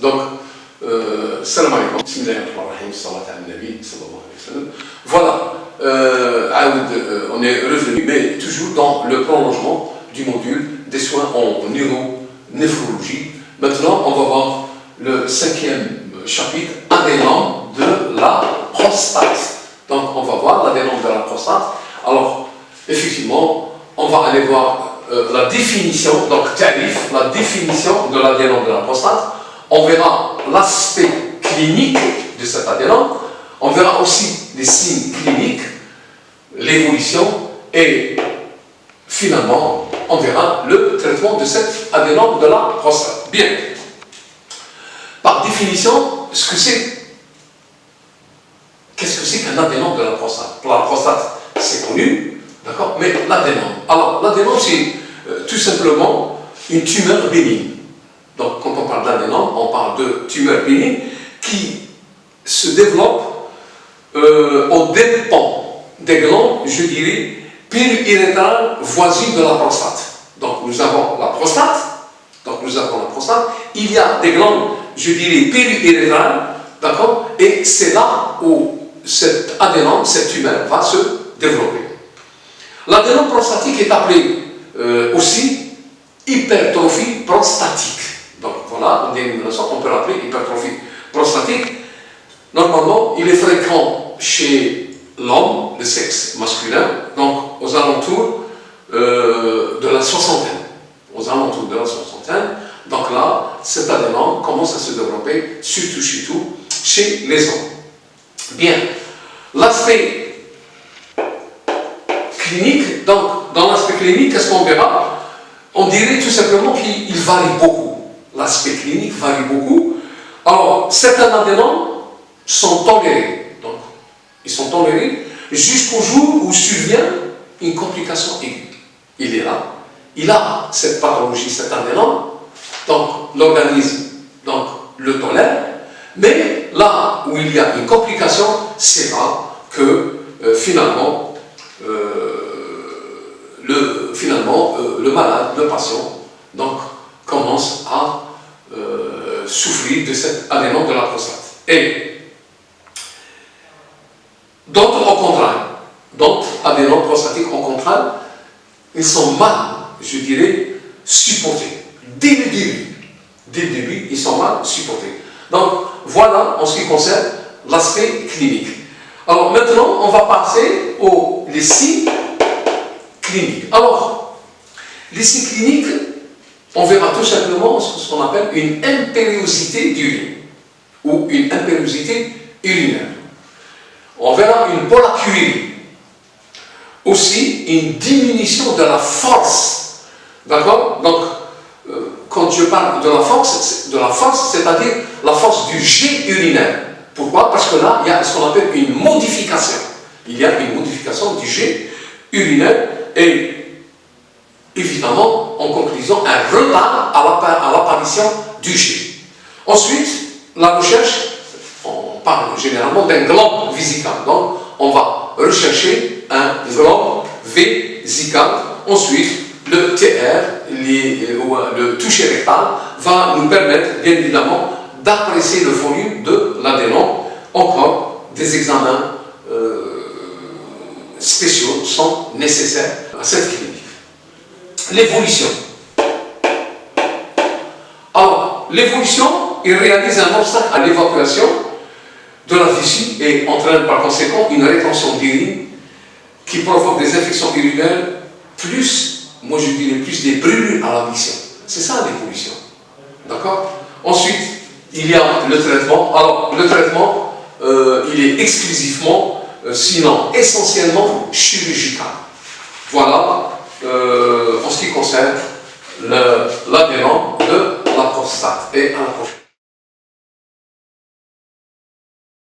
Donc, salam alaikum, bismillahirrahmanirrahim, salat al-nabi, sallallahu alayhi wa sallam. Voilà, on est revenu, mais toujours dans le prolongement du module des soins en neuronéphrologie. Maintenant, on va voir le 5e chapitre, adénome de la prostate. Donc, on va voir l'adénome de la prostate. Alors, effectivement, on va aller voir la définition, donc tarif, la définition de l'adénome de la prostate. On verra l'aspect clinique de cet adénome. On verra aussi les signes cliniques, l'évolution et finalement, on verra le traitement de cet adénome de la prostate. Bien. Par définition, qu'est-ce que c'est qu'un adénome de la prostate? Pour la prostate, c'est connu, d'accord? Mais l'adénome. Alors, l'adénome, c'est tout simplement une tumeur bénigne. Donc, quand on parle d'adénome, on parle de tumeur bénigne qui se développe au dépens des glandes, je dirais, périurétrales voisines de la prostate. Donc, nous avons la prostate. Il y a des glandes, je dirais, périurétrales, d'accord? Et c'est là où cet adénome, cette tumeur, va se développer. L'adénome prostatique est appelé aussi hypertrophie prostatique. Donc voilà, en dénomination, on peut l'appeler hypertrophie prostatique. Normalement, il est fréquent chez l'homme, le sexe masculin, donc aux alentours de la soixantaine. Donc là, cet adénome commence à se développer, surtout chez les hommes. Bien, l'aspect clinique, donc dans l'aspect clinique, qu'est-ce qu'on verra? On dirait tout simplement qu'il varie beaucoup. L'aspect clinique varie beaucoup. Alors, certains adénomes sont tolérés. Donc, ils sont tolérés jusqu'au jour où survient une complication aiguë. Il est là. Il a cette pathologie, cet adénome. Donc, l'organisme le tolère. Mais là où il y a une complication, c'est là que finalement, le malade, le patient, donc, commence à souffrir de cet adénome de la prostate. Et d'autres, au contraire, d'autres adénomes prostatiques, au contraire, ils sont mal, je dirais, supportés. Dès le début, ils sont mal supportés. Donc, voilà en ce qui concerne l'aspect clinique. Alors, maintenant, on va passer aux signes cliniques. Alors, les signes cliniques, on verra tout simplement ce qu'on appelle une impériosité d'urine ou une impériosité urinaire. On verra une pollacurie. Aussi, une diminution de la force. D'accord? Donc, quand je parle de la force, c'est-à-dire la force du jet urinaire. Pourquoi? Parce que là, il y a ce qu'on appelle une modification. Il y a une modification du jet urinaire et évidemment, en conclusion, un retard à l'apparition du jet. Ensuite, la recherche, on parle généralement d'un globe vésical. Donc, on va rechercher un globe vésical. Ensuite, le TR, le toucher rectal, va nous permettre, bien évidemment, d'apprécier le volume de l'adénome. Encore, des examens spéciaux sont nécessaires à cette clinique. L'évolution. Alors, l'évolution, il réalise un obstacle à l'évacuation de la vessie et entraîne par conséquent une rétention d'urine qui provoque des infections urinaires moi je dirais plus des brûlures à la mission. C'est ça l'évolution. D'accord? Ensuite, il y a le traitement. Alors, le traitement, il est exclusivement, sinon essentiellement chirurgical. Voilà, en ce qui concerne l'adénome de la prostate. Et à la prochaine.